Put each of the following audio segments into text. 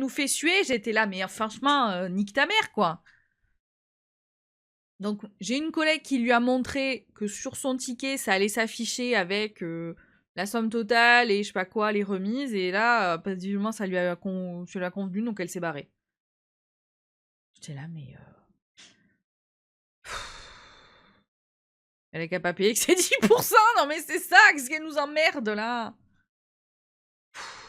nous fait suer, j'étais là, mais franchement, nique ta mère, quoi. Donc, j'ai une collègue qui lui a montré que sur son ticket, ça allait s'afficher avec la somme totale et je sais pas quoi, les remises. Et là, visiblement, ça lui a convenu, donc elle s'est barrée. J'étais là, mais... Elle est qu'à pas payer que c'est 10%. Non, mais c'est ça, qu'est-ce qu'elle nous emmerde, là?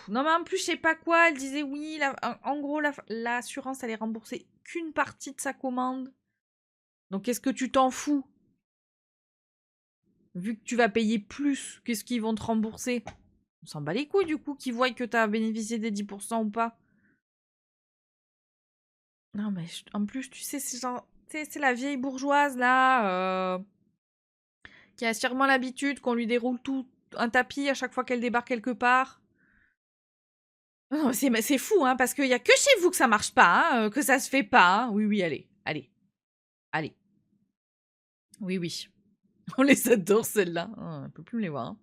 Non, mais en plus, je sais pas quoi. Elle disait oui, en gros, l'assurance allait rembourser qu'une partie de sa commande. Donc, qu'est-ce que tu t'en fous? Vu que tu vas payer plus, qu'est-ce qu'ils vont te rembourser? On s'en bat les couilles, du coup, qu'ils voient que tu as bénéficié des 10% ou pas. Non, mais en plus, tu sais, c'est genre... C'est la vieille bourgeoise, là, qui a sûrement l'habitude qu'on lui déroule tout un tapis à chaque fois qu'elle débarque quelque part. Non, c'est fou, hein, parce qu'il y a que chez vous que ça marche pas, hein, que ça se fait pas. Hein. Oui, oui, allez, allez, allez. Oui, oui. On les adore, celles-là. Oh, on peut plus me les voir. Hein.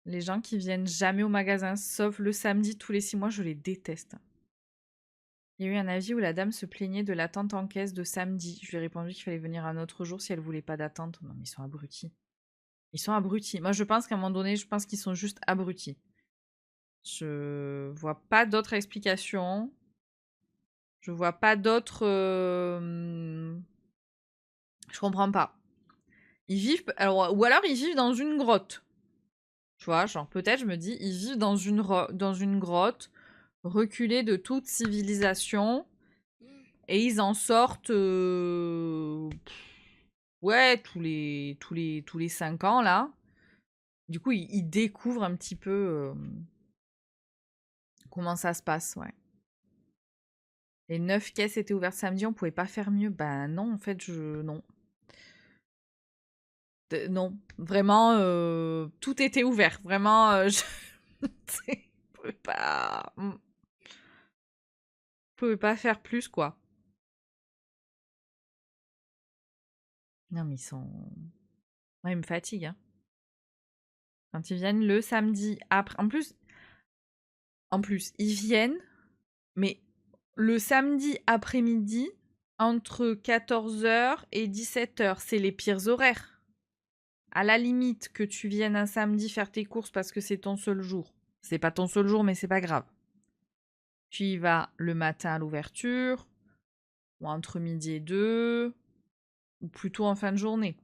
Les gens qui viennent jamais au magasin, sauf le samedi tous les 6 mois, je les déteste. Il y a eu un avis où la dame se plaignait de l'attente en caisse de samedi. Je lui ai répondu qu'il fallait venir un autre jour si elle voulait pas d'attente. Non, mais ils sont abrutis. Ils sont abrutis. Moi, je pense qu'à un moment donné, je pense qu'ils sont juste abrutis. Je vois pas d'autre explication. Je vois pas d'autre. Je comprends pas. Ils vivent. Alors, ou alors ils vivent dans une grotte. Tu vois, genre peut-être, je me dis, ils vivent dans une grotte, reculée de toute civilisation, et ils en sortent. Ouais, tous les 5 ans, là. Du coup, ils découvrent un petit peu comment ça se passe, ouais. Les 9 caisses étaient ouvertes samedi, on pouvait pas faire mieux. Ben non, en fait, non. Non, vraiment, tout était ouvert. Vraiment, je pouvais pas... pouvais pas faire plus, quoi. Non, mais ils sont... Ouais, ils me fatiguent, hein. Quand ils viennent le samedi après... En plus, ils viennent, mais le samedi après-midi, entre 14h et 17h, c'est les pires horaires. À la limite que tu viennes un samedi faire tes courses parce que c'est ton seul jour. C'est pas ton seul jour, mais c'est pas grave. Tu y vas le matin à l'ouverture, ou entre midi et 2, ou plutôt en fin de journée.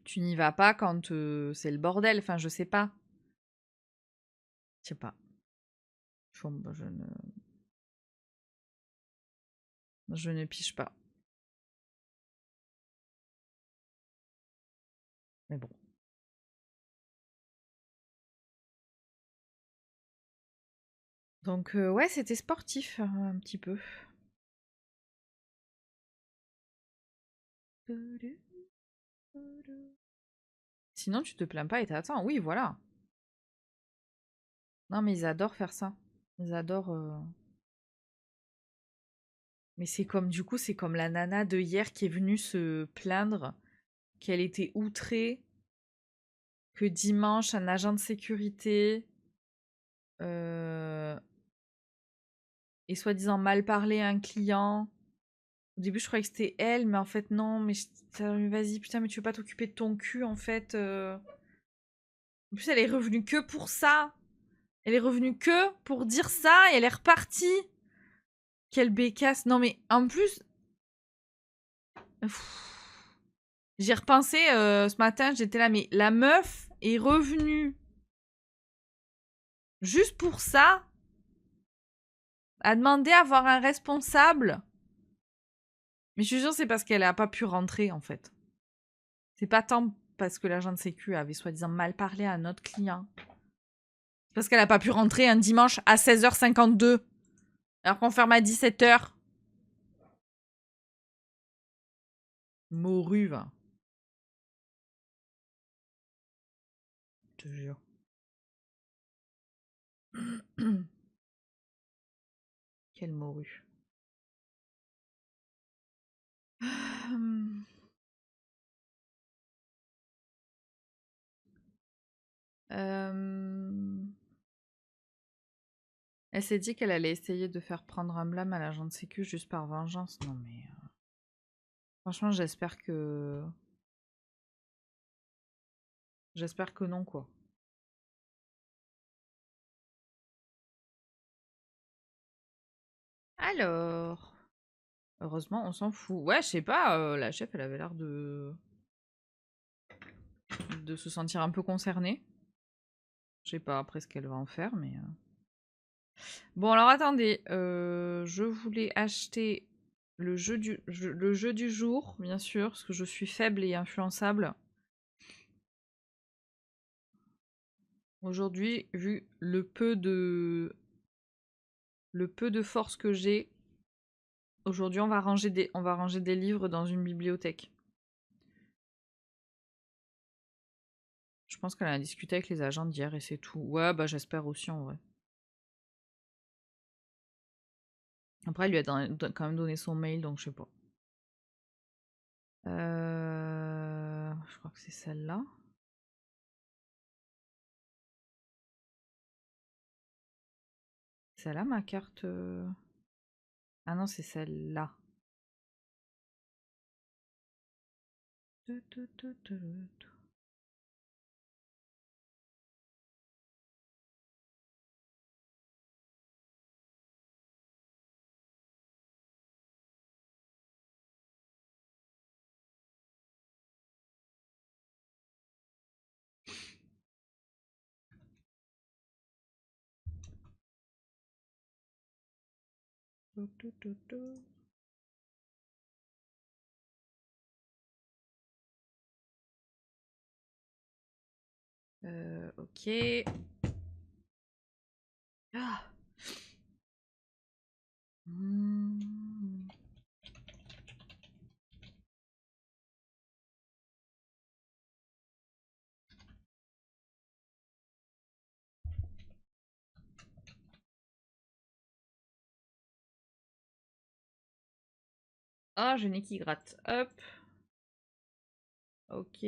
Tu n'y vas pas quand c'est le bordel, enfin je sais pas. Je sais pas. Je ne piche pas. Mais bon. Donc ouais, c'était sportif un petit peu. Sinon, tu te plains pas et t'attends. Oui, voilà. Non, mais ils adorent faire ça. Ils adorent. Mais c'est comme, du coup, c'est comme la nana de hier qui est venue se plaindre qu'elle était outrée que dimanche, un agent de sécurité ait soi-disant mal parlé à un client. Au début, je croyais que c'était elle, mais en fait, non. Mais vas-y, putain, mais tu veux pas t'occuper de ton cul, en fait. En plus, elle est revenue que pour ça. Elle est revenue que pour dire ça et elle est repartie. Quelle bécasse. Non, mais en plus. J'y repensé ce matin, j'étais là, mais la meuf est revenue juste pour ça, a demandé à avoir un responsable. Mais je suis sûre, c'est parce qu'elle a pas pu rentrer, en fait. C'est pas tant parce que l'agent de sécu avait soi-disant mal parlé à un autre client. C'est parce qu'elle a pas pu rentrer un dimanche à 16h52, alors qu'on ferme à 17h. Morue, va. Je te jure. Quelle morue. Elle s'est dit qu'elle allait essayer de faire prendre un blâme à l'agent de sécu juste par vengeance. Non mais... franchement, j'espère que... J'espère que non, quoi. Alors... Heureusement, on s'en fout. Ouais, je sais pas, la chef, elle avait l'air de se sentir un peu concernée. Je sais pas après ce qu'elle va en faire, mais... Bon, alors attendez. Je voulais acheter le jeu du jour, bien sûr, parce que je suis faible et influençable. Aujourd'hui, vu le peu de force que j'ai, aujourd'hui, on va ranger des livres dans une bibliothèque. Je pense qu'elle a discuté avec les agents d'hier et c'est tout. Ouais, bah j'espère aussi en vrai. Après, elle lui a quand même donné son mail, donc je sais pas. Je crois que c'est celle-là. Celle-là, ma carte... Ah non, c'est celle-là. Ok. Ah. Ah, j'ai le nez qui gratte. Hop. Ok.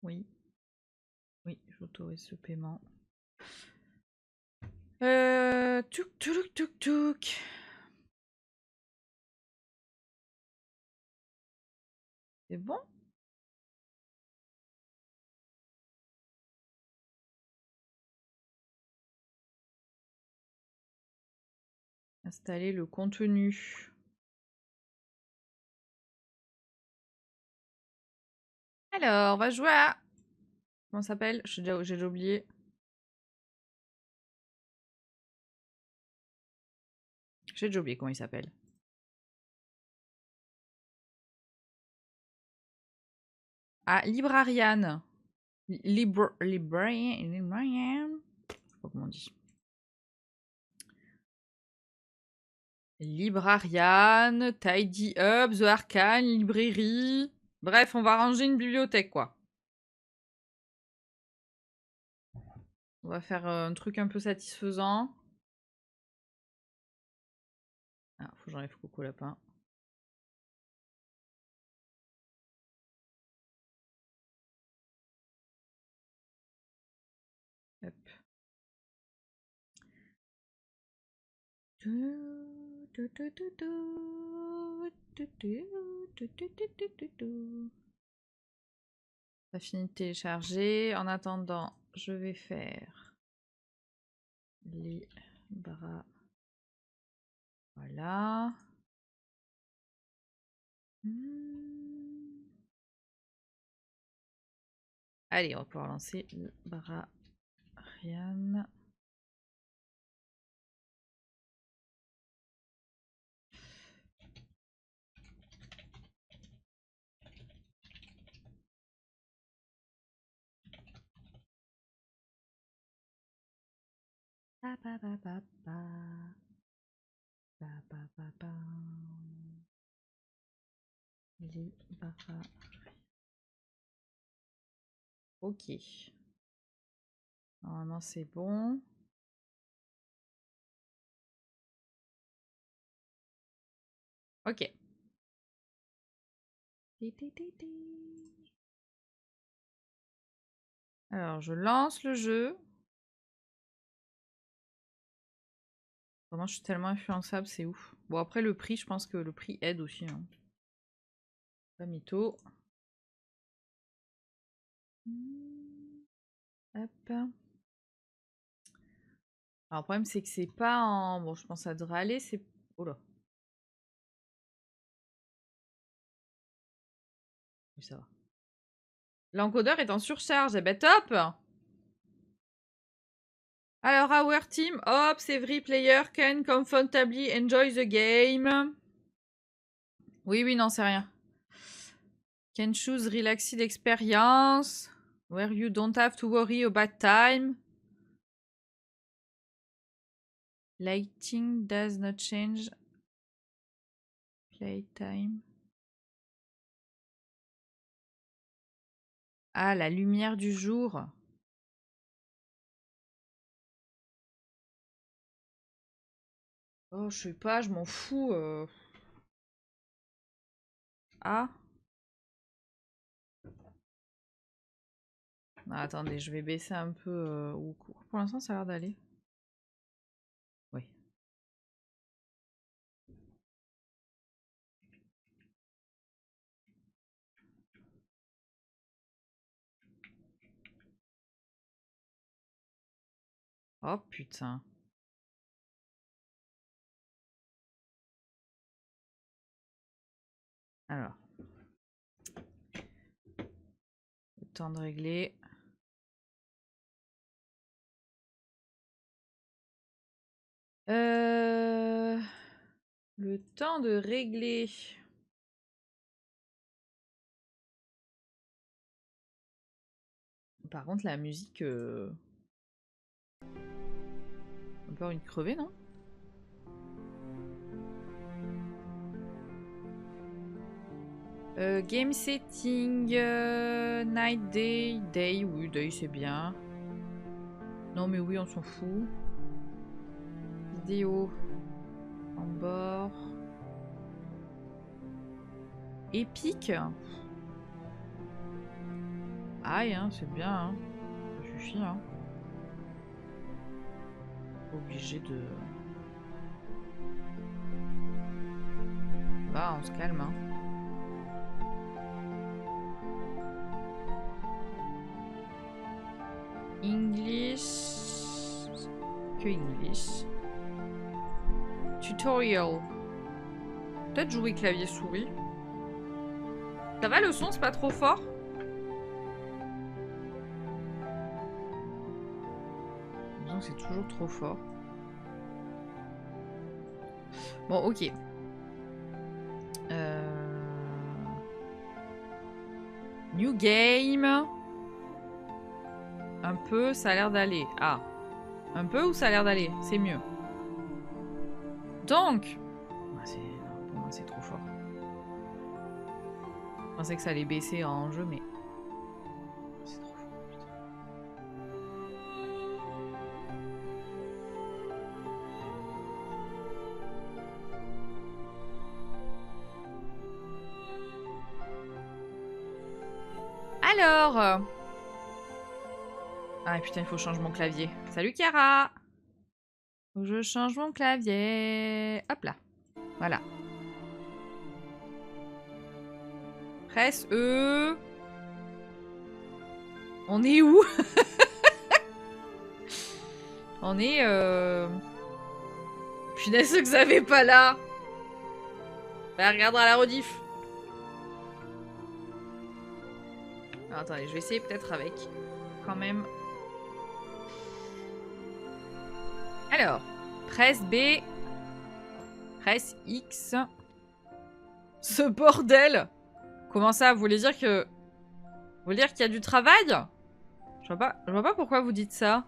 Oui. Oui, j'autorise ce paiement. Touk touk touk touk. C'est bon? Installer le contenu. Alors, on va jouer à... Comment ça s'appelle? J'ai déjà oublié. J'ai déjà oublié comment il s'appelle. Ah, Librarian. Librarian. Je sais pas comment on dit. Librarian, Tidy Up, The Arcane, librairie. Bref, on va ranger une bibliothèque, quoi. On va faire un truc un peu satisfaisant. Ah, faut que j'enlève Coco Lapin. Hop. Ça finit de télécharger. En attendant, je vais faire les bras. Voilà. Allez, on va pouvoir lancer le Librarian. Ok. Normalement, c'est bon. Ok. Alors, je lance le jeu. Vraiment, je suis tellement influençable, c'est ouf. Bon, après, le prix, je pense que le prix aide aussi. Hein. Pas mytho. Hop. Alors, le problème, c'est que c'est pas en... Bon, je pense que ça devrait aller, c'est... Oh là. Oui, ça va. L'encodeur est en surcharge. Eh ben, top! Alors, our team hopes every player can comfortably enjoy the game. Oui, non, c'est rien. Can choose relaxed experience where you don't have to worry about time. Lighting does not change playtime. Ah, la lumière du jour. Oh, je sais pas, je m'en fous. Ah. Non, attendez, je vais baisser un peu. Pour l'instant, ça a l'air d'aller. Oui. Oh putain. Alors. Le temps de régler. Le temps de régler. Par contre, la musique... On peut avoir une crevée, non? Game setting, night, day. Day, oui, day c'est bien. Non mais oui, on s'en fout. Vidéo. En bord. Épique. Aïe, hein, c'est bien. Hein. Ça suffit. Hein. Obligé de... Va, on se calme. Hein. English. Que English. Tutorial. Peut-être jouer clavier souris. Ça va le son, c'est pas trop fort? C'est toujours trop fort. Bon, ok. New game. Un peu, ça a l'air d'aller. Ah. Un peu ou ça a l'air d'aller? C'est mieux. Donc. Non, pour moi, c'est trop fort. Je pensais que ça allait baisser en jeu, mais... C'est trop fort, putain. Alors... Ah putain, il faut changer mon clavier. Salut Chiara! Faut que je change mon clavier. Hop là. Voilà. Presse E. On est où? On est... Punaise que vous avez pas là. Bah, regardera la rediff. Alors, attendez, je vais essayer peut-être avec. Quand même. Alors, presse B. Presse X. Ce bordel! Comment ça? Vous voulez dire que... Vous voulez dire qu'il y a du travail? Je vois pas pourquoi vous dites ça.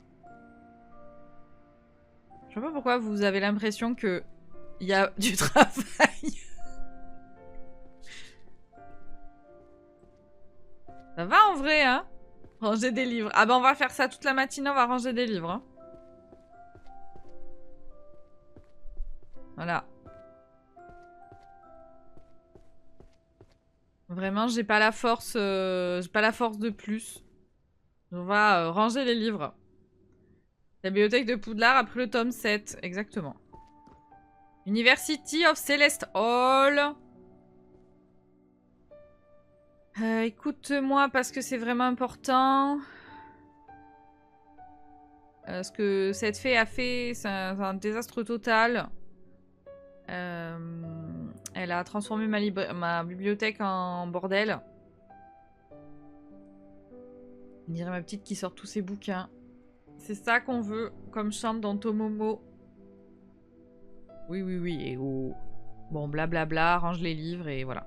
Je vois pas pourquoi vous avez l'impression que... Il y a du travail. Ça va en vrai, hein? Ranger des livres. Ah bah on va faire ça toute la matinée, on va ranger des livres. Hein. Voilà. Vraiment, j'ai pas la force de plus. On va ranger les livres. La bibliothèque de Poudlard après le tome 7, exactement. University of Celeste Hall. Écoute-moi parce que c'est vraiment important. Ce que cette fée a fait, c'est un désastre total. Elle a transformé ma bibliothèque en bordel. On dirait ma petite qui sort tous ses bouquins. C'est ça qu'on veut comme chambre dans Tomomo. Oui, oui, oui. Et oh. Bon, blablabla, range les livres et voilà.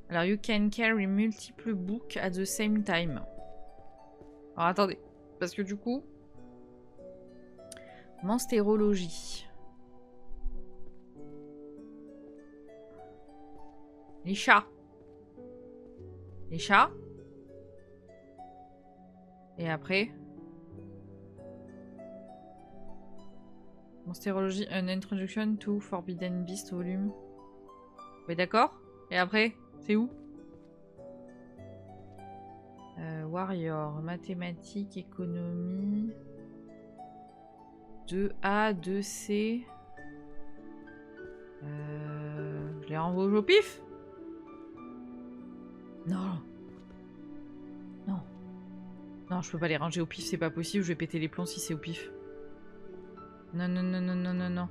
Alors, you can carry multiple books at the same time. Alors, attendez. Parce que du coup... Monstérologie. Les chats. Les chats. Et après... Monstérologie, an introduction to Forbidden Beast volume. Oui, d'accord. Et après, c'est où? Warrior, mathématiques, économie. 2A, 2C. Je les renvoie au pif? Non. Non. Non, je peux pas les ranger au pif, c'est pas possible. Je vais péter les plombs si c'est au pif. Non, non, non, non, non, non, non.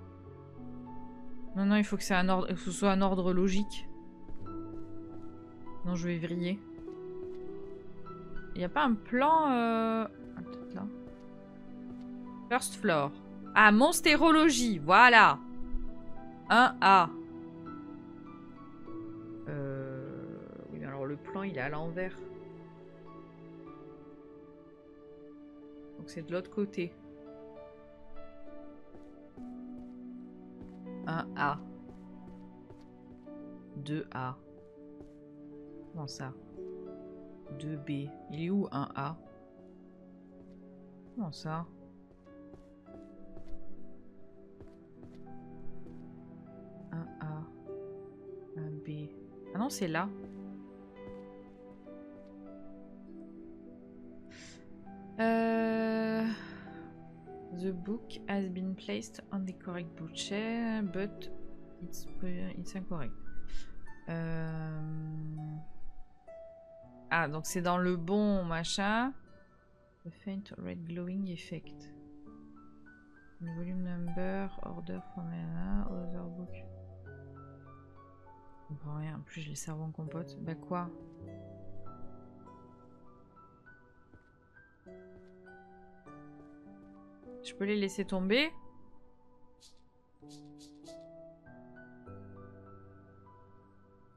Non, non, il faut que, ce soit un ordre logique. Non, je vais vriller. Il n'y a pas un plan... Ah, peut-être là. First floor. Ah, monstérologie, voilà. 1A. Oui, mais alors le plan, il est à l'envers. Donc c'est de l'autre côté. 1A. 2A. Comment ça? 2B. Il est où 1A? Comment ça? Un A. Un B. Ah non, c'est là. The book has been placed on the correct bookshelf, but it's incorrect. Ah, donc c'est dans le bon machin. The faint red glowing effect. The volume number, order from other book. Je comprends rien. En plus, j'ai le cerveau en compote. Bah quoi? Je peux les laisser tomber?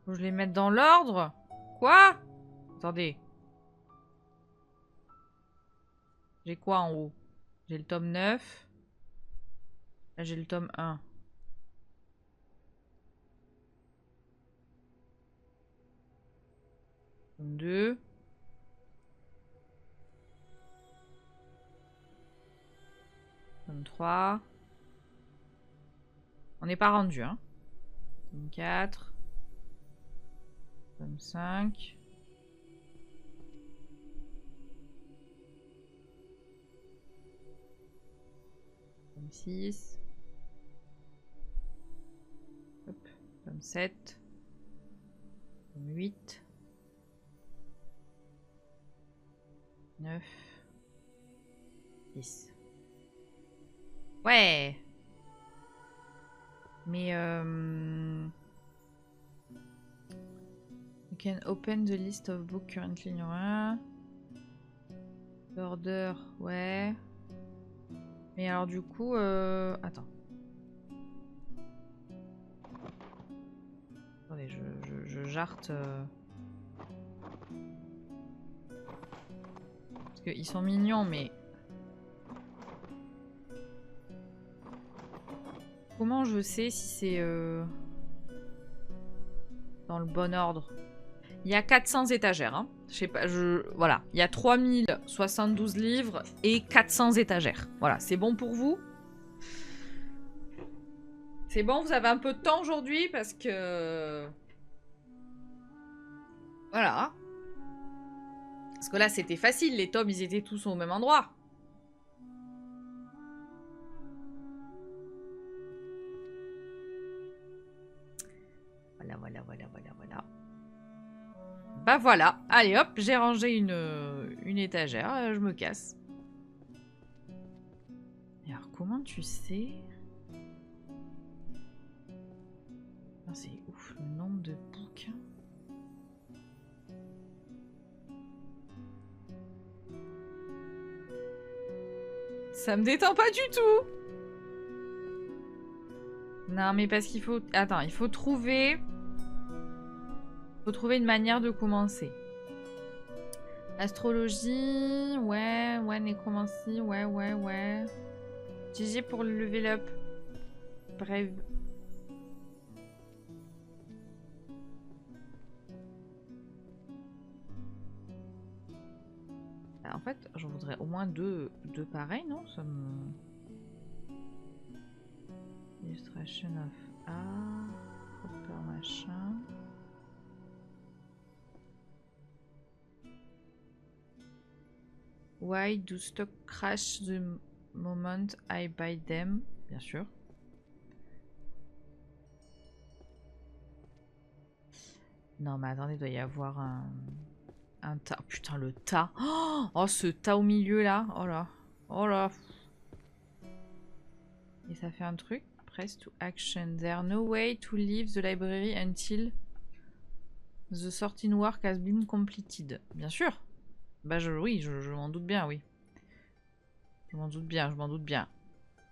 Faut que je les mette dans l'ordre? Quoi? Attendez. J'ai quoi en haut? J'ai le tome 9. Là, j'ai le tome 1. Tome 2. Tome 3. On n'est pas rendu, hein. Tome 4. Tome 5. Tome 6. Hop. Tome 7. Tome 8. 9. 10. Ouais. Mais you can open the list of books currently in your order, ouais. Mais alors du coup, attends. Attendez, je jarte. Parce qu'ils sont mignons, mais... Comment je sais si c'est dans le bon ordre? Il y a 400 étagères. Hein. Je sais pas, voilà. Il y a 3072 livres et 400 étagères. Voilà, c'est bon pour vous? C'est bon, vous avez un peu de temps aujourd'hui parce que... Voilà. Parce que là, c'était facile. Les tomes, ils étaient tous au même endroit. Voilà. Bah voilà. Allez hop, j'ai rangé une étagère. Je me casse. Et alors, comment tu sais? C'est ouf, le nombre de bouquins. Ça me détend pas du tout. Non, mais parce qu'il faut... Attends, il faut trouver... une manière de commencer. Astrologie... Ouais, nécromancie... Ouais. GG pour le level up. Bref. En fait, j'en voudrais au moins deux pareils, non? Ça me... Illustration of art, Hopper machin. Why do stock crash the moment I buy them? Bien sûr. Non, mais attendez, il doit y avoir un tas. Oh, putain, le tas. Oh, ce tas au milieu là. Oh là. Et ça fait un truc. Press to action. There no way to leave the library until the sorting work has been completed. Bien sûr. Bah oui, je m'en doute bien, oui. Je m'en doute bien.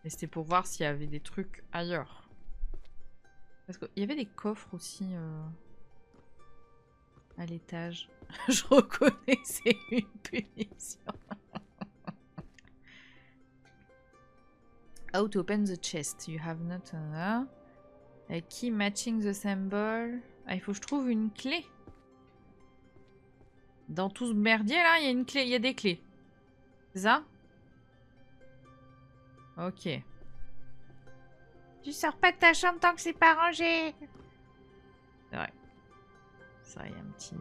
Mais c'était pour voir s'il y avait des trucs ailleurs. Parce qu'il y avait des coffres aussi à l'étage. Je reconnais, c'est une punition. How to open the chest. You have not a key matching the symbol. Ah, il faut que je trouve une clé. Dans tout ce merdier là, il y a une clé, il y a des clés. C'est ça? Ok. Tu sors pas de ta chambre tant que c'est pas rangé. C'est vrai. C'est vrai, il y a un petit...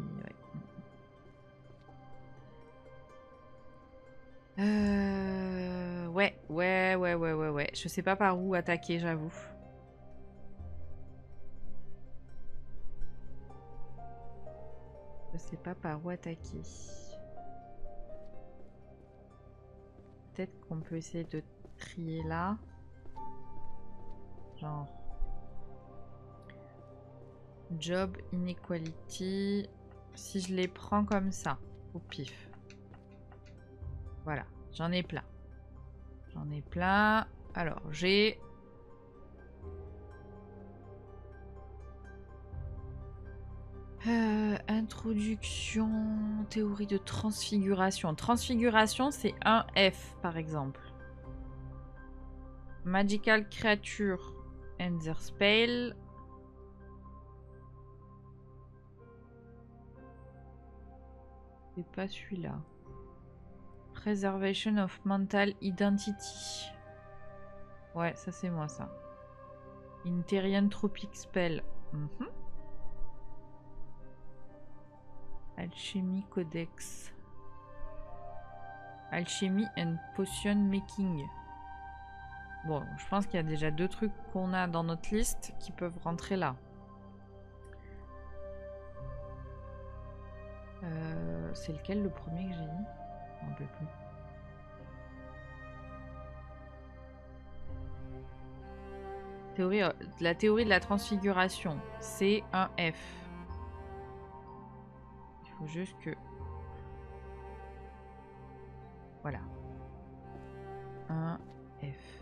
Ouais. Je sais pas par où attaquer, j'avoue. Je sais pas par où attaquer. Peut-être qu'on peut essayer de trier là. Genre... Job, inequality. Si je les prends comme ça, au pif. Voilà, j'en ai plein. Alors, j'ai... introduction, théorie de transfiguration. Transfiguration, c'est un F, par exemple. Magical creature and their spell. C'est pas celui-là. Preservation of mental identity. Ouais, ça c'est moi ça. Interian tropic spell. Alchemy codex. Alchemy and potion making. Bon, je pense qu'il y a déjà 2 trucs qu'on a dans notre liste qui peuvent rentrer là. C'est lequel le premier que j'ai dit? On ne peut plus. La théorie de la transfiguration, c'est un F. Il faut juste que... Voilà. Un F.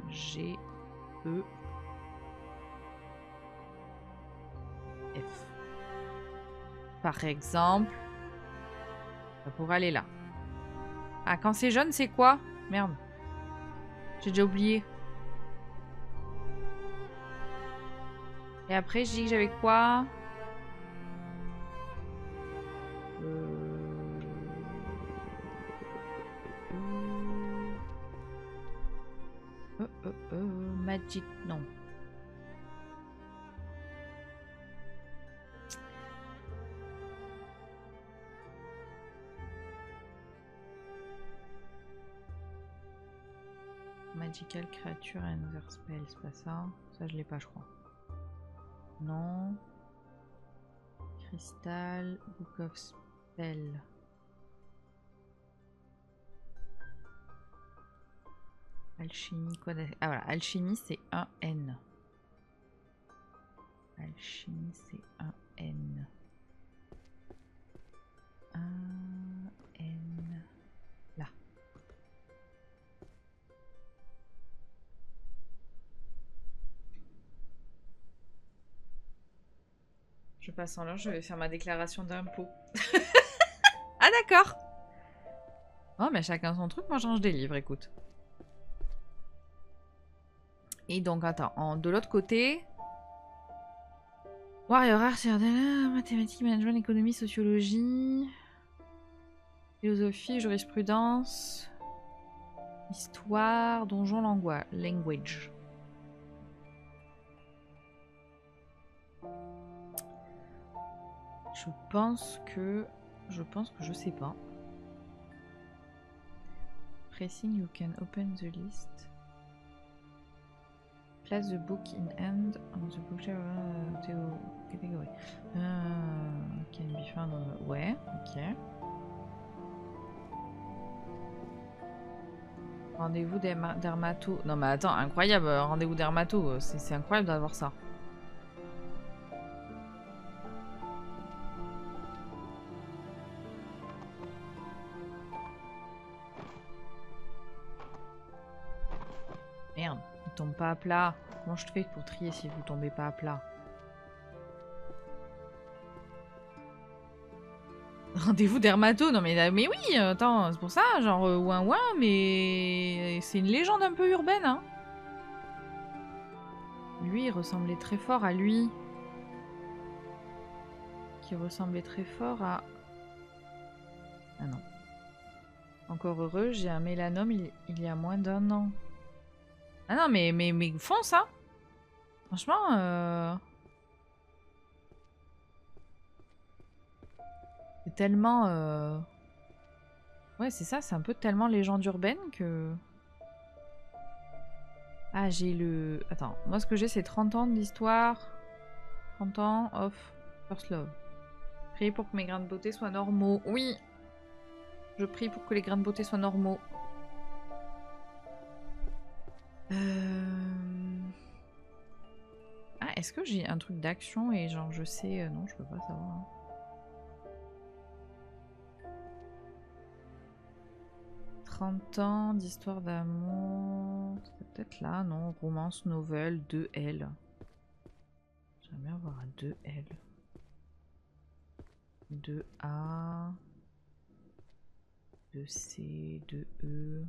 G, E, F. Par exemple, ça pourrait aller là. Ah, quand c'est jaune, c'est quoi? Merde. J'ai déjà oublié. Et après, je dis que j'avais quoi? Magic, non. Magical creature and other spell, c'est pas ça. Ça, je l'ai pas, je crois. Non. Crystal, Book of Spell. Alchimie, quoi d'autre? Ah voilà, alchimie c'est un N. Alchimie c'est un N. Un N. Là. Je passe en l'heure, je vais faire ma déclaration d'impôt. Ah d'accord. Oh mais chacun son truc, moi je range des livres, écoute. Et donc attends, de l'autre côté... Warrior Art, mathématiques, management, économie, sociologie, philosophie, jurisprudence, histoire, donjon, language. Je pense que je sais pas. Pressing, you can open the list. Place the book in hand on the bookshelf category. Can be found on... Ouais, ok. Rendez-vous dermato. Non mais attends, incroyable, rendez-vous dermato. C'est incroyable d'avoir ça. Merde, il tombe pas à plat. Comment je fais pour trier si vous tombez pas à plat? Rendez-vous dermato, non mais oui, attends, c'est pour ça, genre ouin, mais c'est une légende un peu urbaine, hein. Lui, il ressemblait très fort à lui. Qui ressemblait très fort à... Ah non. Encore heureux, j'ai un mélanome il y a moins d'1 an. Ah non, mais fonce, hein. Franchement, c'est tellement... Ouais, c'est ça, c'est un peu tellement légende urbaine que... Ah, j'ai le... Attends, moi ce que j'ai, c'est 30 ans d'histoire. 30 ans of First Love. Priez pour que mes grains de beauté soient normaux. Oui! Je prie pour que les grains de beauté soient normaux. Ah, est-ce que j'ai un truc d'action et genre je sais... Non, je peux pas savoir. Hein. « 30 ans d'histoire d'amour... C'est peut-être là, non? Romance, novel, 2L. J'aimerais bien avoir un 2L. 2A... 2C, 2E...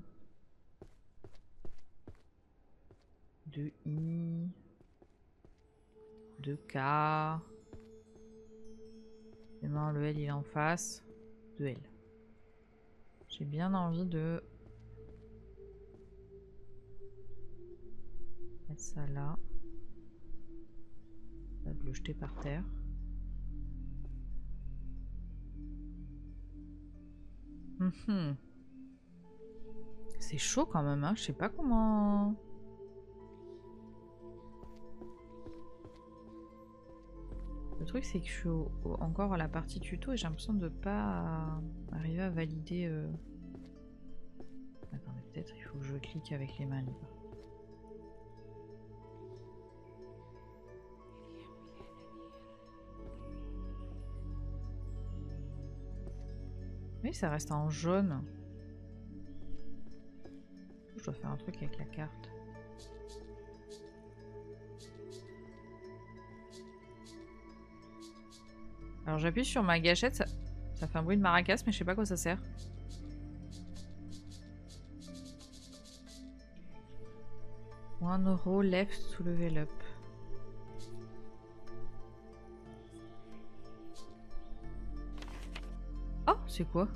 2I... 2K... Et non, le L il est en face. 2L. J'ai bien envie de... mettre ça là. De le jeter par terre. C'est chaud quand même, hein. Je sais pas comment... Le truc c'est que je suis encore à la partie tuto et j'ai l'impression de pas arriver à valider... Attendez, peut-être il faut que je clique avec les mains libres. Oui, ça reste en jaune. Je dois faire un truc avec la carte. Alors j'appuie sur ma gâchette, ça fait un bruit de maracas, mais je sais pas à quoi ça sert. €1 left to level up. c'est quoi?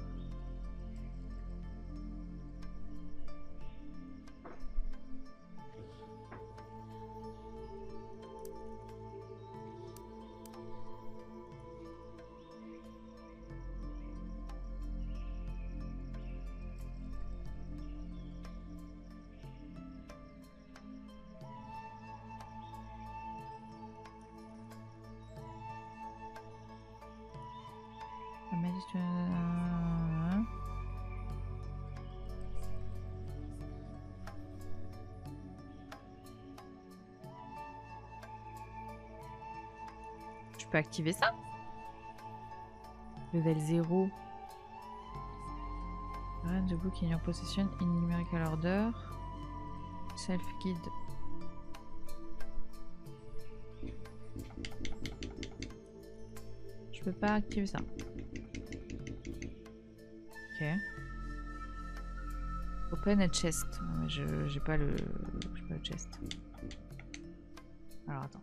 Je peux activer ça? Level 0. The book in your possession in numerical order. Self-guide. Je peux pas activer ça. Ok. Open a chest. J'ai pas le chest. Alors attends.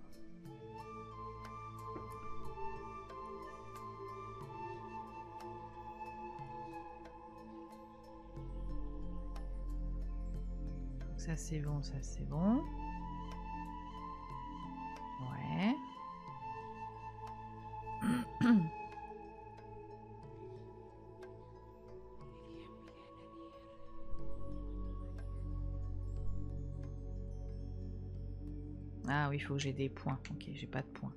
Ça c'est bon, ça c'est bon. Ouais. Ah oui, il faut que j'ai des points. Ok, j'ai pas de points.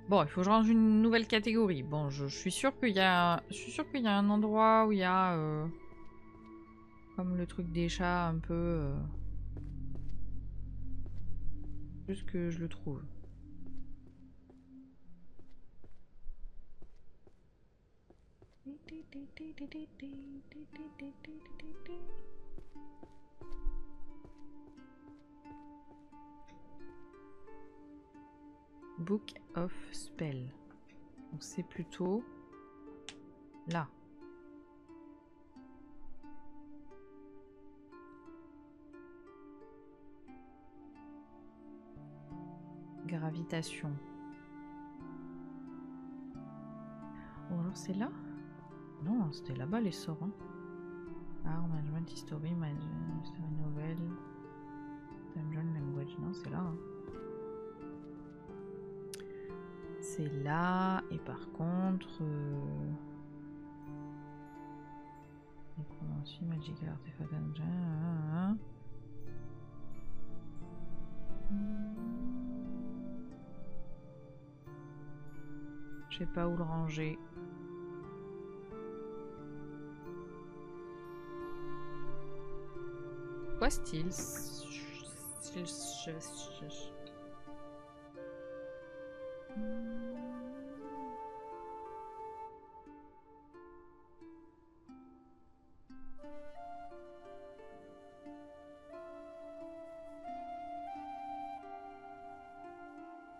Bon, il faut que je range une nouvelle catégorie. Bon, je suis sûre qu'il y a... Je suis sûre qu'il y a un endroit où il y a... Comme le truc des chats, un peu... Juste que je le trouve. Book of Spell. Donc c'est plutôt là. Gravitation. Ou alors c'est là? Non, c'était là-bas les sorts. Hein. Art, Management, History, History Novel, Dungeon Language. Non, c'est là. Hein. C'est là. Et par contre... Necromancy, Magical Artifact Dungeon... Je sais pas où le ranger. Quoi, style?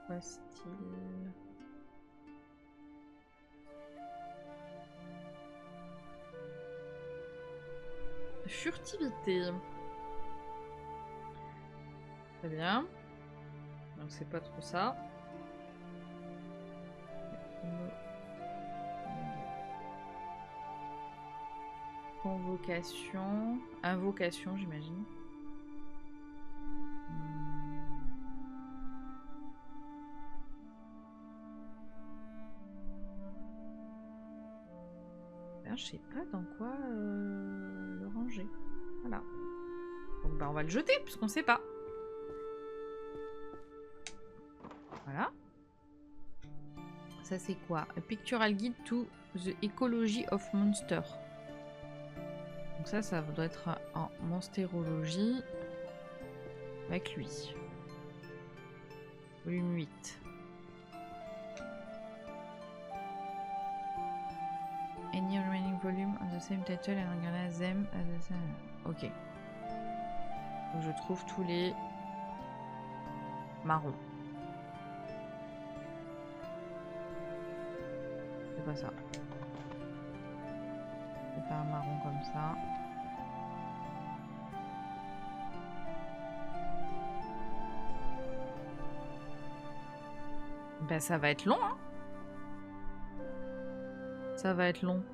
Quoi, style? Furtivité. Très bien. Donc c'est pas trop ça. Convocation. Invocation, j'imagine. Ben, je sais pas dans quoi le ranger. Voilà. Donc bah on va le jeter puisqu'on sait pas. Voilà. Ça c'est quoi? A Pictorial Guide to the Ecology of Monster. Donc ça doit être en monstérologie avec lui. Volume 8. Any remaining volume of the same title and organize them as the same. Ok. Donc je trouve tous les marrons. C'est pas ça. C'est pas un marron comme ça. Ben ça va être long, hein. Ça va être long.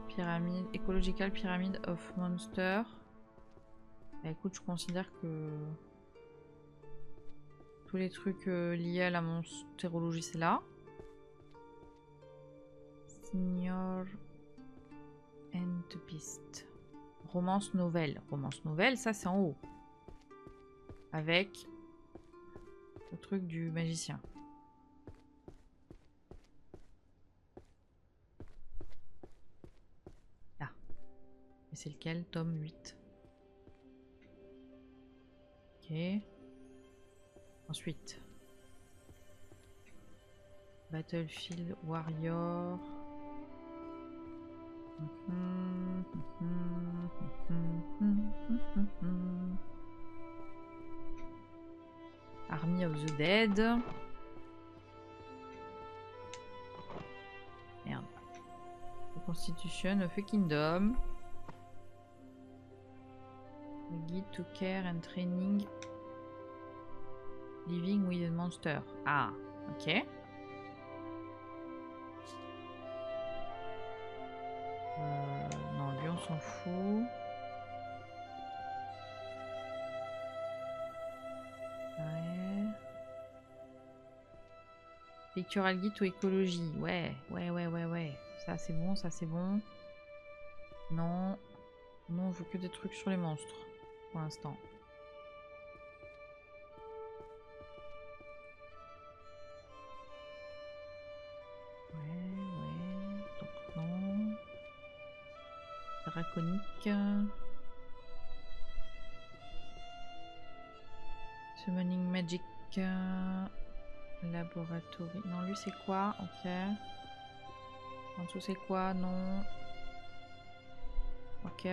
Pyramide, Ecological Pyramid of Monster. Bah, écoute, je considère que tous les trucs liés à la monstérologie, c'est là. Senior and the Beast. Romance nouvelle. Romance nouvelle, ça c'est en haut. Avec le truc du magicien. Là. Et c'est lequel? Tome 8. Ok. Ensuite. Battlefield Warrior. Army of the Dead. Merde. The Constitution of a Kingdom. A Guide to Care and Training. Living with a Monster. Ah, ok. Non, lui on s'en fout. Ouais. Pictural Guide to Écologie. Ouais. Ça c'est bon, ça c'est bon. Non. Non, on veut que des trucs sur les monstres. Pour l'instant. Ouais. Donc non. Draconique. Summoning Magic. Laboratory. Non, lui c'est quoi? Ok. En dessous c'est quoi? Non. Ok.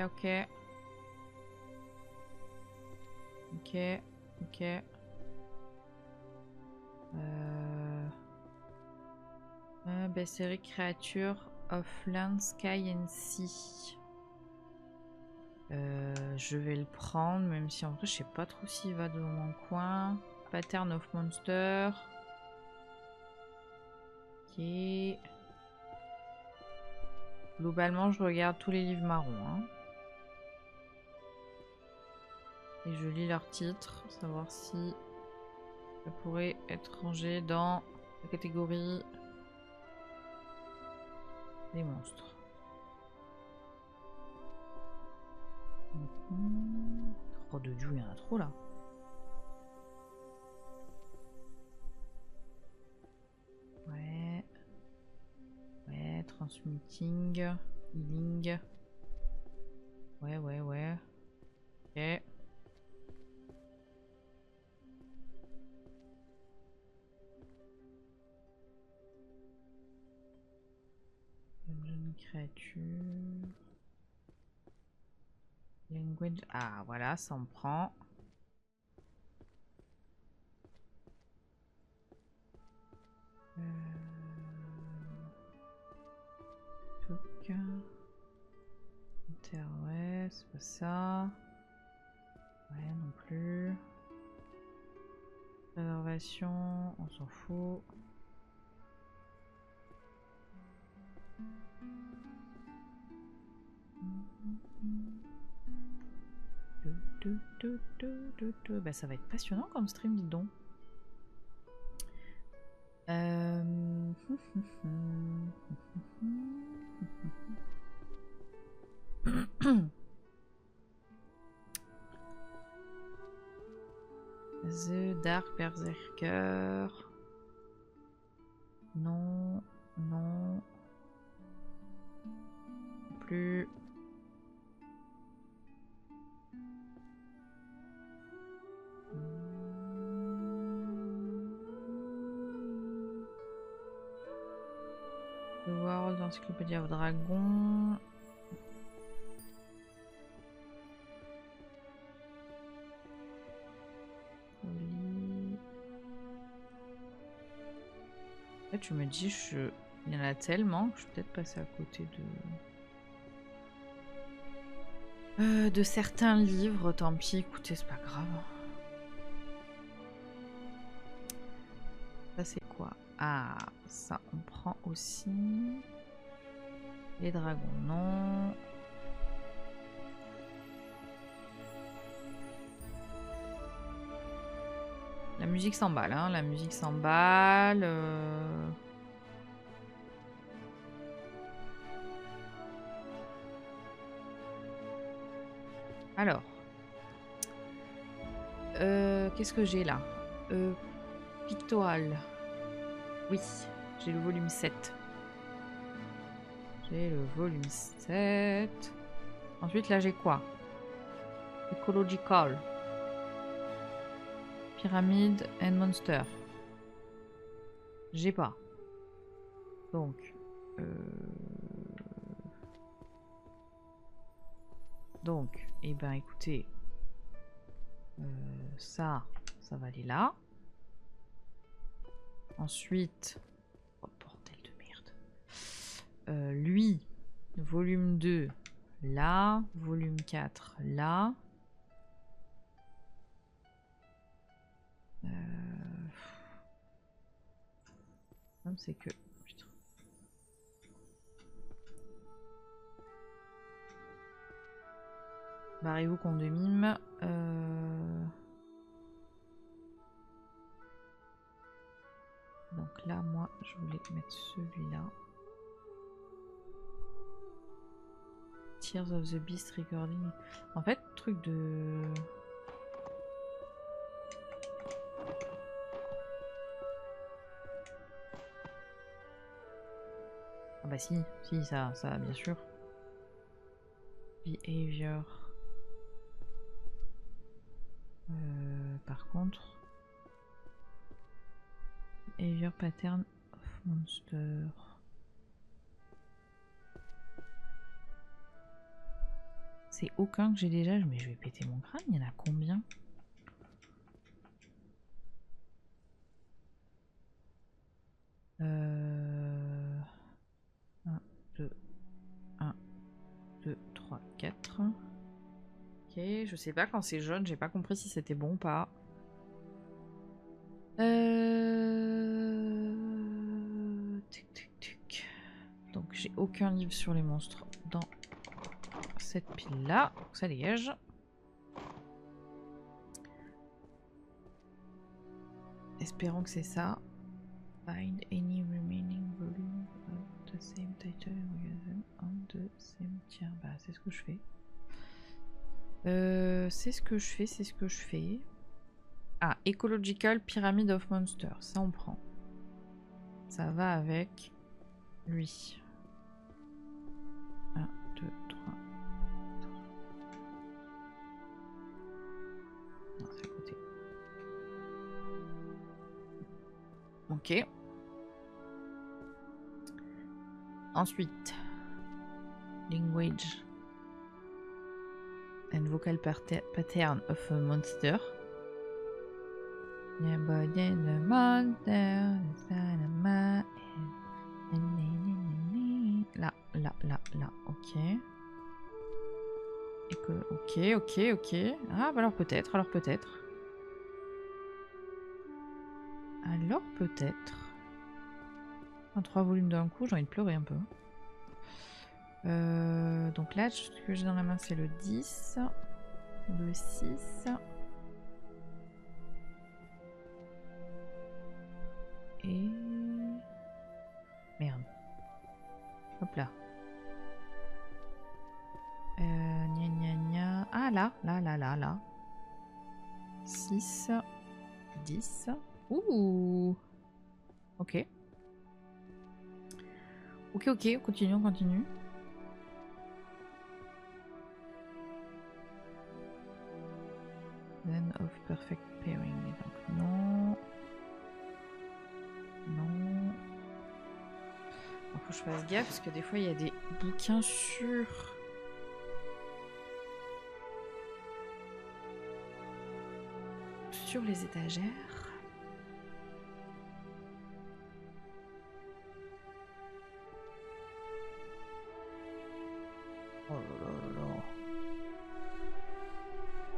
Série Créature of Land, Sky and Sea. Je vais le prendre, même si en vrai je sais pas trop s'il va dans mon coin. Pattern of Monster. Ok. Globalement, je regarde tous les livres marrons. Hein. Et je lis leurs titres, savoir si ça pourrait être rangé dans la catégorie des monstres. Oh de Dieu, il y en a trop là. Ouais, transmuting, healing. Ouais. Ok. Dungeon créature. Language. Ah voilà, ça en prend. Ouais, c'est pas ça. Ouais, non plus. Préservation, on s'en fout. Bah, ça va être passionnant comme stream, dis donc. The Dark Berserker. Non. Plus. The World Encyclopedia of Dragon. En fait, je me dis, il y en a tellement que je suis peut-être passée à côté de certains livres. Tant pis, écoutez, c'est pas grave. Ça, c'est quoi? Ah, ça on prend aussi. Les dragons, non. La musique s'emballe, hein. La musique s'emballe. Alors. Qu'est-ce que j'ai là? Pictoral. Oui, j'ai le volume 7. J'ai le volume 7. Ensuite, là, j'ai quoi? Ecological. Pyramide and Monster. J'ai pas. Donc. Donc, eh ben écoutez. Ça va aller là. Ensuite. Oh bordel de merde. Lui, volume 2, là. Volume 4, là. C'est que... Putain. Barrez-vous qu'on de mime. Donc là, moi, je voulais mettre celui-là. Tears of the Beast Recording. En fait, truc de... Ah bah si, ça bien sûr. Behavior. Par contre... Behavior Pattern of Monster. C'est aucun que j'ai déjà, mais je vais péter mon crâne, il y en a combien? Euh... 1, 2, 1, 2, 3, 4. Ok, je sais pas quand c'est jaune, j'ai pas compris si c'était bon ou pas. Tic, tic, tic. Donc j'ai aucun livre sur les monstres dans cette pile là, ça dégage. Espérons que c'est ça. Find any remaining volume of the same title on the same tier. Bah c'est ce que je fais. C'est ce que je fais. Ah, Ecological Pyramid of Monsters. Ça on prend. Ça va avec lui. 1, 2, 3. Non, c'est à côté. Ok. Ensuite, Language and Vocal Pattern of a Monster. Là, ok. Et que, ok. Ah, bah alors peut-être. Alors peut-être. 3 volumes d'un coup, j'ai envie de pleurer un peu. Donc là, ce que j'ai dans la main, c'est le 10, le 6. Et... Merde. Hop là. Gna. Ah là. 6, 10. Ouh. Ok. Ok, on continue. Then of perfect pairing. Donc non. Il faut que je fasse gaffe parce que des fois il y a des bouquins sur les étagères. Oh là.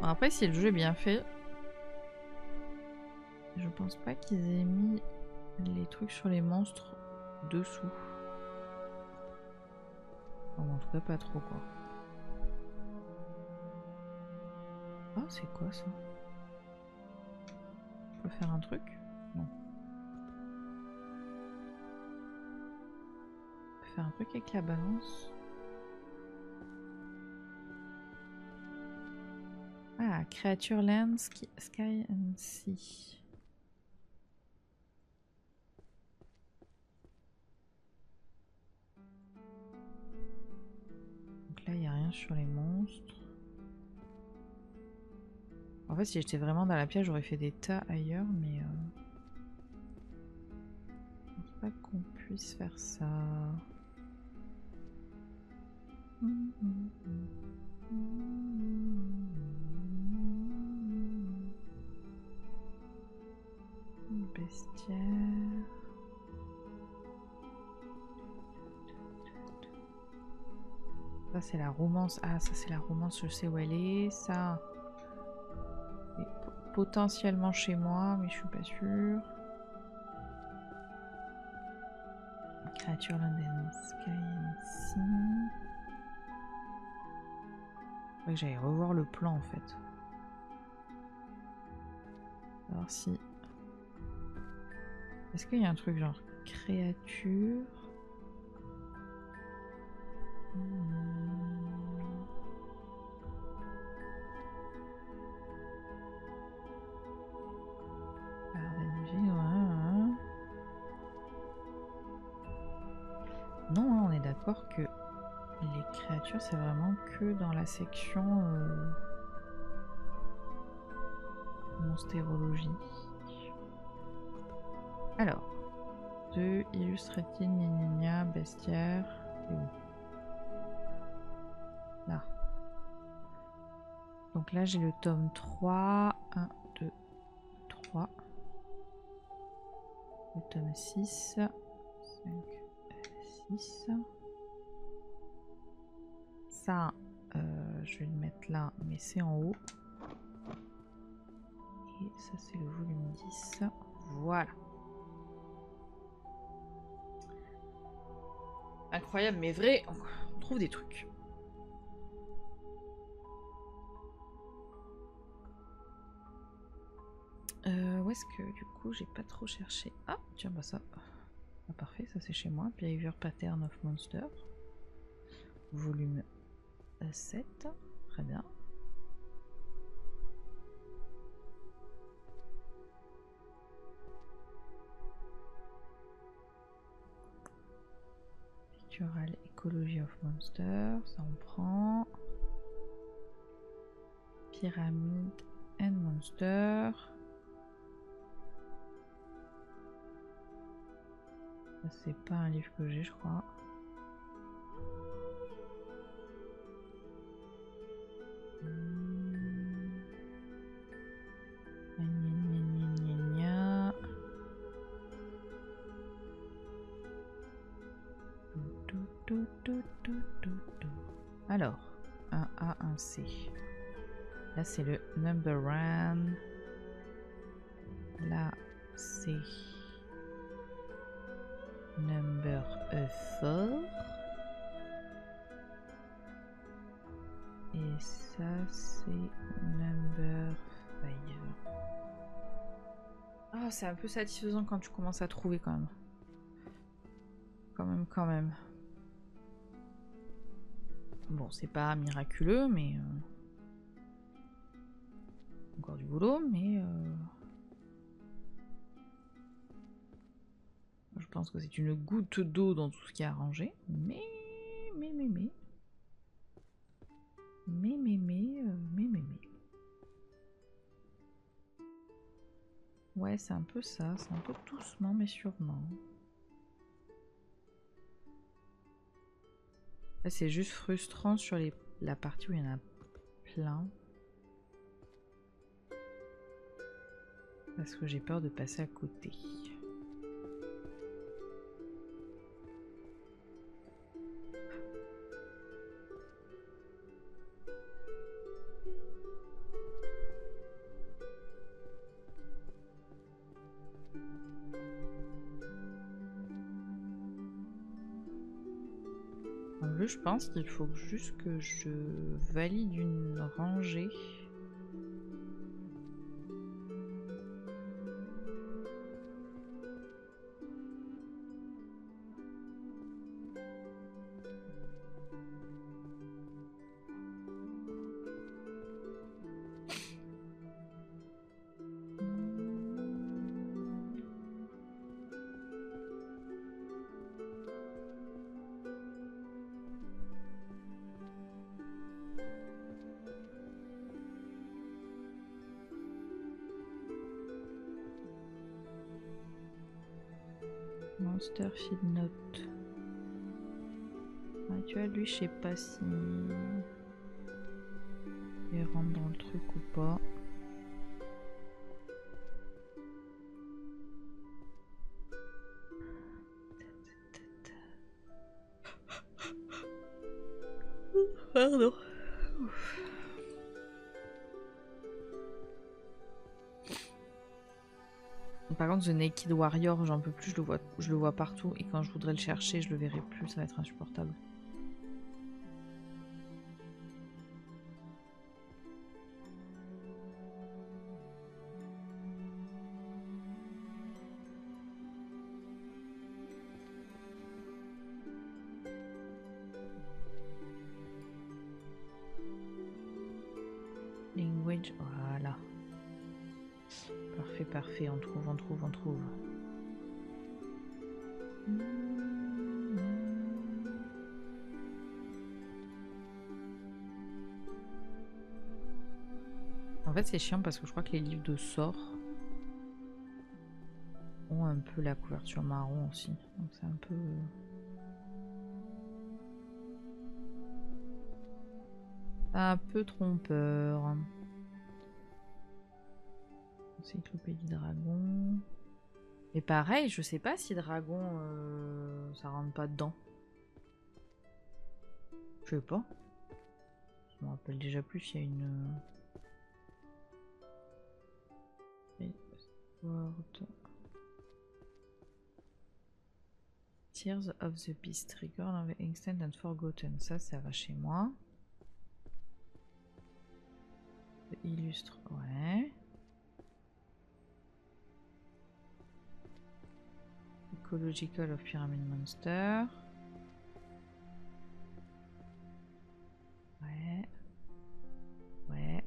Bon, après, si le jeu est bien fait, je pense pas qu'ils aient mis les trucs sur les monstres dessous. Enfin, en tout cas pas trop quoi. Ah c'est quoi ça? Je peux faire un truc? Non. Je peux faire un truc avec la balance? Ah, créature land, sky and sea. Donc là, il n'y a rien sur les monstres. En fait, si j'étais vraiment dans la pièce, j'aurais fait des tas ailleurs, mais je pense pas qu'on puisse faire ça. Bestiaire. Ça c'est la romance. Ah ça c'est la romance, je sais où elle est. Ça est potentiellement chez moi, mais je suis pas sûre. Créature London Sky and Sea. Faudrait que j'aille revoir le plan en fait. Alors si. Est-ce qu'il y a un truc genre créature? Non, hein, on est d'accord que les créatures, c'est vraiment que dans la section monstérologie. Alors, 2 illustrative, gna bestiaire. C'est où? Là. Donc là, j'ai le tome 3. 1, 2, 3. Le tome 6. 5, 6. Ça, je vais le mettre là, mais c'est en haut. Et ça, c'est le volume 10. Voilà. Incroyable, mais vrai, on trouve des trucs. Où est-ce que du coup j'ai pas trop cherché? Ah tiens bah ça. Ah, parfait, ça c'est chez moi. Behavior Pattern of Monster. Volume 7. Très bien. Pictural Ecology of Monster. Ça on prend. Pyramid and Monster. C'est pas un livre que j'ai, je crois. Alors, un A, un C. Là, c'est le number one. Là, c'est number 4. Et ça, c'est number 5. Ah, c'est un peu satisfaisant quand tu commences à trouver quand même. Quand même. Bon, c'est pas miraculeux, mais... encore du boulot, mais... je pense que c'est une goutte d'eau dans tout ce qui est arrangé. Mais... Ouais, c'est un peu ça. C'est un peu doucement, mais sûrement. C'est juste frustrant sur la partie où il y en a plein. Parce que j'ai peur de passer à côté. En plus, je pense qu'il faut juste que je valide une rangée. Monster Feed Note. Ah, tu vois, lui, je sais pas si il rentre dans le truc ou pas. Pardon. Par contre, The Naked Warrior, j'en peux plus, je le vois partout et quand je voudrais le chercher, je le verrai plus, ça va être insupportable. Language, voilà. Parfait, parfait, on trouve. En fait, c'est chiant parce que je crois que les livres de sort ont un peu la couverture marron aussi. Donc c'est un peu... un peu trompeur. Encyclopédie Dragon. Et pareil, je sais pas si Dragon, ça rentre pas dedans. Je sais pas. Je me rappelle déjà plus s'il y a une... Tears of the Beast, Record of the Extent and Forgotten. Ça va chez moi. Illustre, ouais. Ecological of Pyramid Monster. Ouais. Ouais.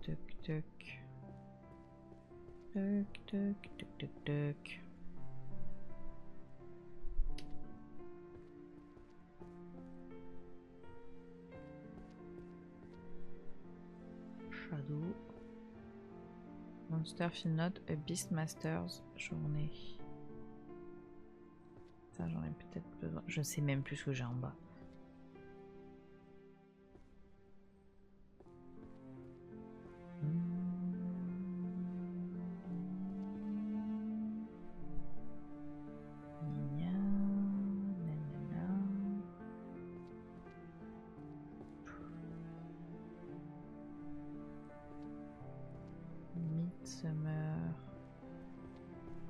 Tuc tuc. Tuc tuc tuc tuc tuc. Shadow. Monster Field Note, a Beastmasters journée. Ça, j'en ai peut-être besoin. Je sais même plus ce que j'ai en bas.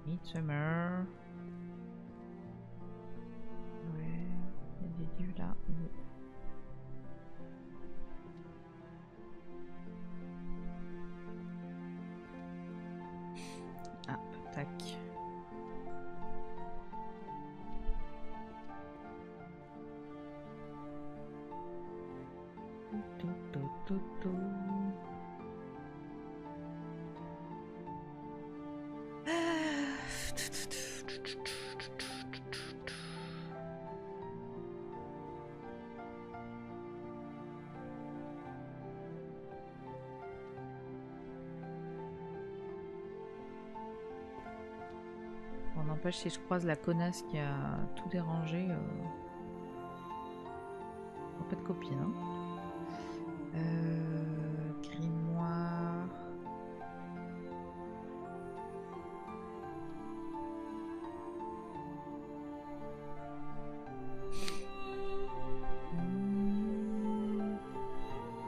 Midsummer. Ouais, il y a des livres là. Ah, tac. On n'empêche, si je croise la connasse qui a tout dérangé, pas de copine. Hein. Grimoire.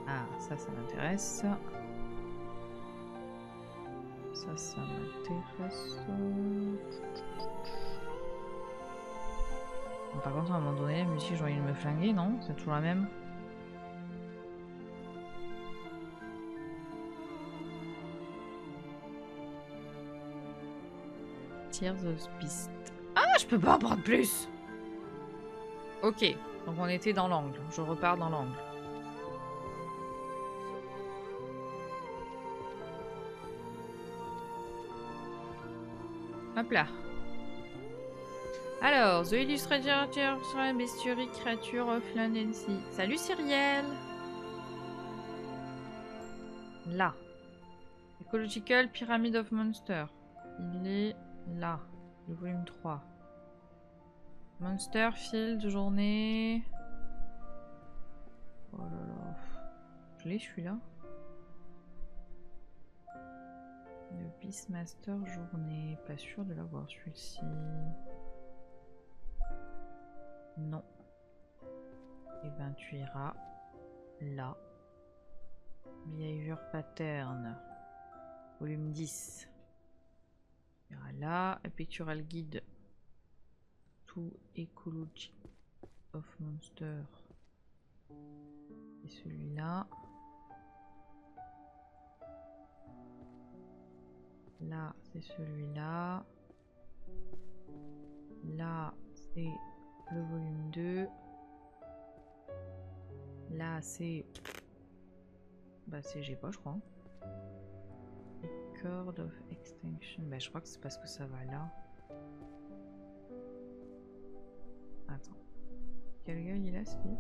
Ah, ça m'intéresse. Ça m'intéresse. Par contre, à un moment donné, la musique, j'ai envie de me flinguer, non? C'est toujours la même. Tears of Beast. Ah, je peux pas en prendre plus! Ok, donc on était dans l'angle. Je repars dans l'angle. Hop là. Alors, The Illustrator sur la bestiaire Creature of Land and Sea. Salut Cyrielle! Là. Ecological Pyramid of Monster. Il est là. Le volume 3. Monster Field, journée. Oh là là. Je l'ai celui-là. Le Beastmaster, journée. Pas sûr de l'avoir celui-ci. Non. Et ben tu iras là. Behavior Pattern. Volume 10. Tu iras là. A Pictural Guide to Ecology of Monster. Et celui-là. Là, c'est celui-là. Là, c'est le volume 2. Là, c'est... Bah, c'est... J'ai pas, je crois. Record of Extinction. Bah, je crois que c'est parce que ça va là. Attends. Quelle gueule il a, ce livre?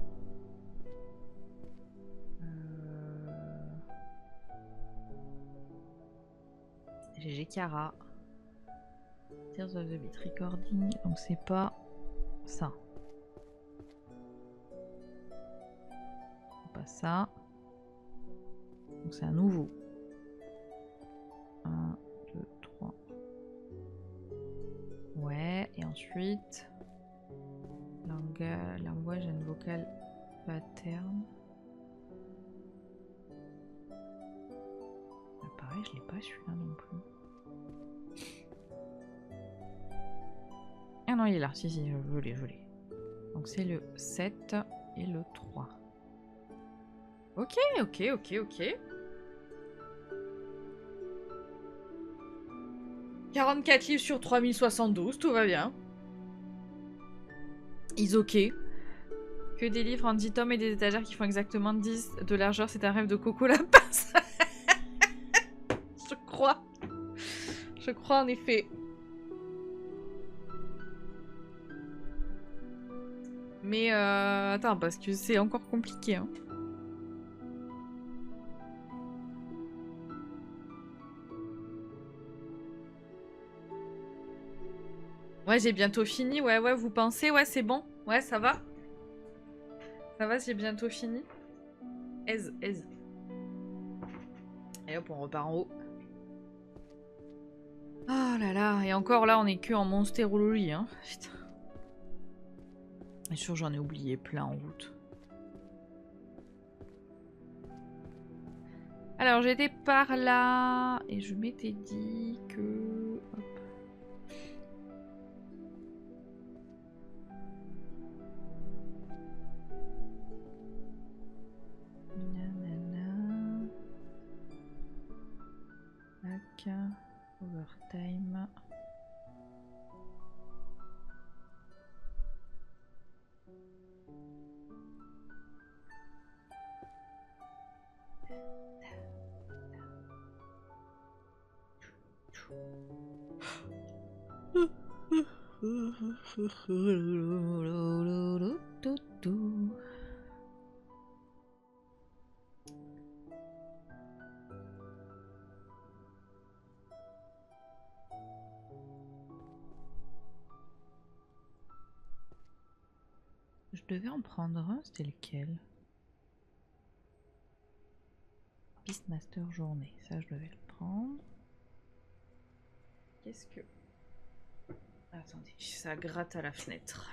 GG Cara. Tears of the Beat Recording. Donc c'est pas ça. C'est pas ça. Donc c'est un nouveau. 1, 2, 3. Ouais, et ensuite language and vocal pattern. Ah, pareil, je l'ai pas celui-là non plus. Ah non, il est là. Si, si, je l'ai. Donc c'est le 7 et le 3. Ok. 44 livres sur 3072, tout va bien. Is ok. Que des livres en 10 tomes et des étagères qui font exactement 10 de largeur, c'est un rêve de Coco la passe. Je crois en effet. Mais attends, parce que c'est encore compliqué. Hein. Ouais, j'ai bientôt fini. Ouais, vous pensez? Ouais, c'est bon. Ouais, ça va. Ça va, j'ai bientôt fini. Aise. Et hop, on repart en haut. Oh là là. Et encore là, on est que en monstérologie. Hein. Putain. Je suis sûr, j'en ai oublié plein en route. Alors, j'étais par là. Et je m'étais dit que... Hop. Overtime. Je devais en prendre un, c'était lequel? Beastmaster journée, ça je devais le prendre. Qu'est-ce que... Attendez, ça gratte à la fenêtre.